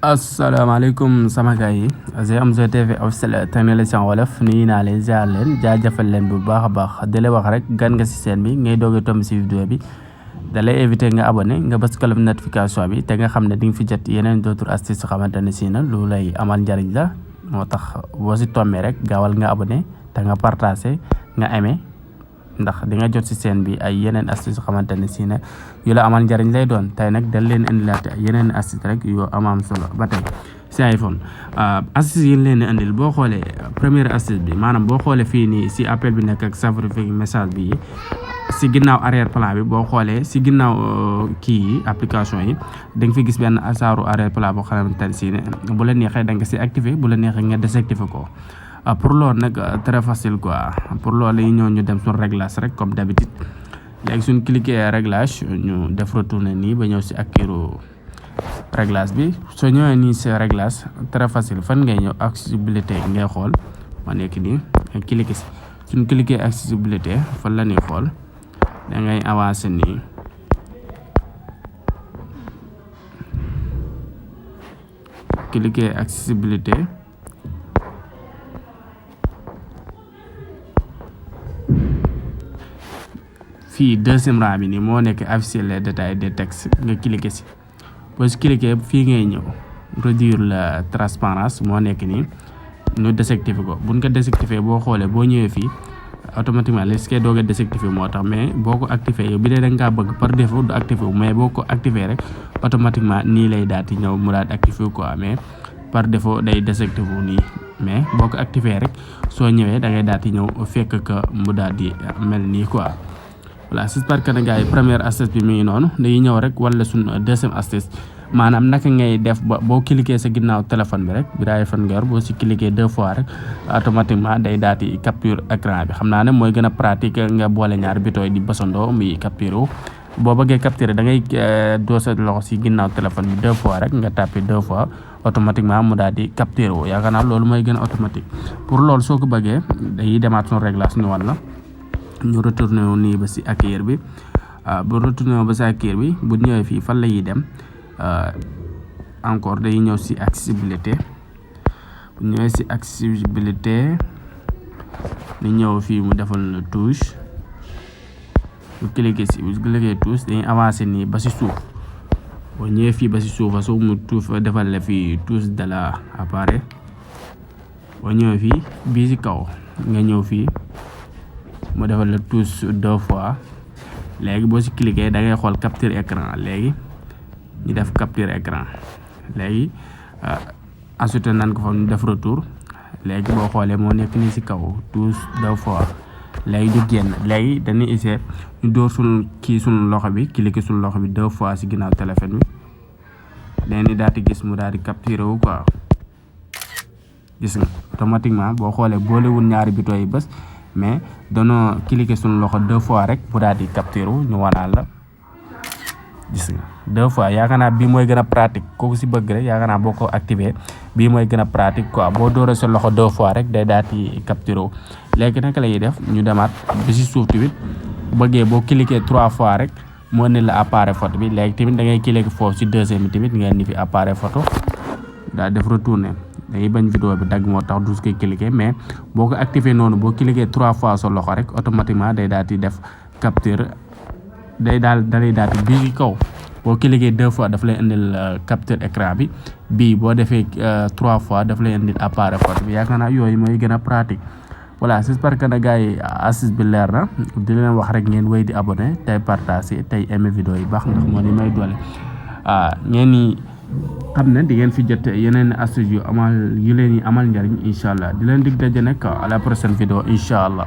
asalaamaaleykum sama gars yi GMZ TV officiel technologie wolof nuyu naa leen ziar leen jaajëfal leen bu baax a baax di la wax rek gan nga si seen bi ngay doog a tomb si vidéo bi da lay invité nga abonné nga bës cloche notification bi te nga xam ne di nga fi jot yeneen d'autres astuces xamante ne si na lu lay amal njariñ la moo tax boo si tombee rek gaawal nga abonné te nga partagé nga aimé ndax di nga jot si seen bi ay yeneen astuces xamante ne si ne yu la amal njariñ lay doon tey nag dañ leen indilaat yeneen astuces rek yu am solo ba tey si iPhone astuces yi leen indil boo xoolee première astuce bi maanaam boo xoolee fii nii si appel bi nekk ak savrifier message bi si ginnaaw arrière plan bi boo xoolee si ginnaaw kii yi application yi da nga fi gis benn asaaru arrière plan boo xamante ne si ne bu la neexee da nga si activé bu la neexee nga désactivé ko. Pour loolu nag très facile quoi pour loolu yi ñëw ñu dem suñu réglage rek comme d'habitude léegi suñ cliquer réglage ñu def retourner nii ba ñëw si actiru réglage bi soo ñëwee nii si réglage très facile fan ngay ñëw accessibilité ngay xool ma nekk nii nga cliquer si suñ cliquer accessibilité fan la ñuy xool da ngay avancer nii cliquer accessibilité fii deuxième rang bi nii moo nekk afficher les détails des textes nga cliquer si boo si cliquer fii ngay ñëw réduire la transparence moo nekk nii ñu désactiver ko buñ ko désactiver boo xoolee boo ñëwee fii automatiquement li si koy doog a désactiver moo tax mais boo ko activer yow bi dee da nga bëgg par défaut du activer wu mais boo ko activer rek automatiquement nii lay daal di ñëw mu daal di activer quoi mais par défaut day désactiver wu nii mais boo ko activer rek soo ñëwee da ngay daal di ñëw fekk que mu daal di mel nii quoi. voilà j'espère que gars yi première astuce bi mi ngi noonu dañuy ñëw rek wala suñ deuxième astuce maanaam naka ngay def ba boo cliquer sa ginnaaw téléphone bi rek bi daa iPhone nga yor boo si cliquer 2 fois rek automatiquement day daal di capture écran bi xam naa ne mooy gën a pratique nga boole ñaari bitooy di bësandoo muy capture wu boo bëggee capturer da ngay doo sa loxo si ginnaaw téléphone bi 2 fois rek nga tapé 2 fois automatiquement mu daal di capturer wu yaakaar naa loolu mooy gën a automatique pour loolu soo ko bëggee dañuy demaat suñu réglage ñu wan la ñu retourné wu nii ba si accueil bi bu retourné wu ba si accueil bi bu ñëwee fii fan la ñuy dem encore day ñëw si accessibilité bu ñëwee si accessibilité ni ñëw fii mu defal la touche bu cliquer si bu cliquer touche dañuy avancer nii ba si suuf boo ñëwee fii ba si suuf soo mu tuuf defal la fii touche de la appareil boo ñëwee fii bii si kaw nga ñëw fii mu defal la touche 2 fois léegi boo si cliquer da ngay xool capture écran léegi ñu def capture écran léegi ensuite nan ko fa ñu def retour léegi boo xoolee moo nekk nii si kaw touche 2 fois léegi ñu génn léegi dañuy essayer ñu door suñu kii suñu loxo bi cliquer suñu loxo bi 2 fois si ginnaaw téléphone bi léegi daal di gis mu daal di capturer wu quoi gis nga automatiquement boo xoolee boolewul ñaari bitoo yi bés mais danoo cliquer suñu loxo 2 fois rek bu daal di capture ñu wanaal la gis nga 2 fois yaakaar naa bii mooy gën a pratique kooku si bëgg rek yaakaar naa boo ko activé bii mooy gën a pratique quoi boo dooree sa loxo 2 fois rek day daal di capture léegi naka la ñuy def ñu demaat bi si suuf tamit bëggee boo cliquer 3 fois rek moo ne la appareil photo bi léegi tamit da ngay cliquer foofu si deuxième bi tamit ngeen ni fi appareil photo daal def retourner dañuy bañ vidéo bi dagg moo tax du koy cliquer mais boo ko activé noonu boo cliquer 3 fois sa loxo rek automatiquement day daal di def capture day daal di bii kaw boo cliquer 2 fois daf lay indil capture écran bi bii boo defee 3 fois daf lay indil appareil photo bi yaakaar naa yooyu mooy gën a pratique. voilà j'espère que gars yi astuce bi leer na di leen wax rek ngeen wéy di abonné tey partager tey aimé vidéo yi baax ndax moo ni may doole ngeen ni xam ne di ngeen fi jot yeneen astuce yu leen yi amal njariñ incha allah di leen dig daje nag à la prochaine vidéo incha allah.